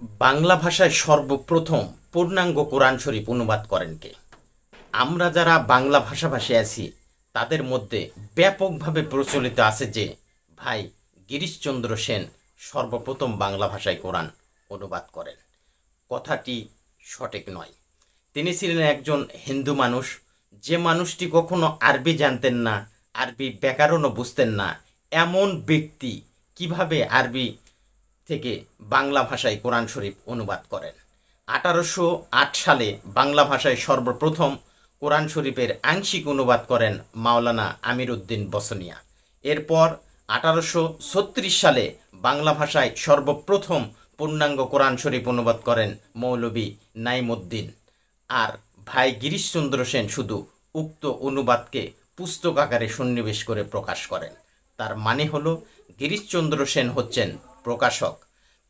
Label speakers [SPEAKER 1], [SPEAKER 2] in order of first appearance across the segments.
[SPEAKER 1] বাংলা ভাষায় সর্বপ্রথম পূর্ণাঙ্গ কোরআন শরীফ অনুবাদ করেন কে? আমরা যারা বাংলা ভাষাভাষী আছি তাদের মধ্যে ব্যাপকভাবে প্রচলিত আছে যে ভাই গিরিশচন্দ্র সেন সর্বপ্রথম বাংলা ভাষায় কোরআন অনুবাদ করেন। কথাটি সঠিক নয়। তিনি ছিলেন একজন হিন্দু মানুষ, যে মানুষটি কখনো আরবি জানতেন না, আরবি ব্যাকরণও বুঝতেন না। এমন ব্যক্তি কিভাবে আরবি থেকে বাংলা ভাষায় কোরআন শরীফ অনুবাদ করেন? 1808 সালে বাংলা ভাষায় সর্বপ্রথম কোরআন শরীফের আংশিক অনুবাদ করেন মাওলানা আমির উদ্দিন বসনিয়া। এরপর 1836 সালে বাংলা ভাষায় সর্বপ্রথম পূর্ণাঙ্গ কোরআন শরীফ অনুবাদ করেন মৌলভী নাইমুদ্দিন। আর ভাই গিরিশচন্দ্র সেন শুধু উক্ত অনুবাদকে পুস্তক আকারে সন্নিবেশ করে প্রকাশ করেন। তার মানে হলো গিরিশচন্দ্র সেন হচ্ছেন প্রকাশক,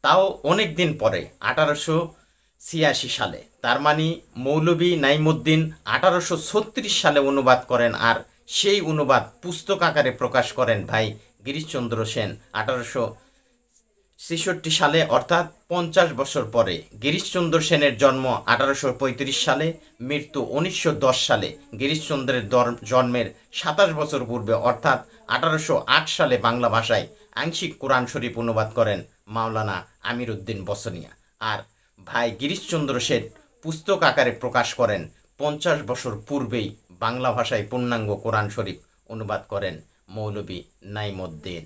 [SPEAKER 1] তাও অনেক দিন পরে 1886 সালে। তার মানে মৌলভী নাইমুদ্দিন 1836 সালে অনুবাদ করেন, আর সেই অনুবাদ পুস্তক আকারে প্রকাশ করেন ভাই গিরিশচন্দ্র সেন 1866 সালে, অর্থাৎ 50 বছর পরে। গিরিশচন্দ্র সেনের জন্ম 1835 সালে, মৃত্যু 1910 সালে। গিরিশচন্দ্রের জন্মের 27 বছর পূর্বে অর্থাৎ 1808 সালে বাংলা ভাষায় আংশিক কোরআন শরীফ অনুবাদ করেন মাওলানা আমির উদ্দিন বসনিয়া। আর ভাই গিরিশচন্দ্র সেন পুস্তক আকারে প্রকাশ করেন 50 বছর পূর্বেই বাংলা ভাষায় পূর্ণাঙ্গ কোরআন শরীফ অনুবাদ করেন মৌলভী নাইমুদ্দিন।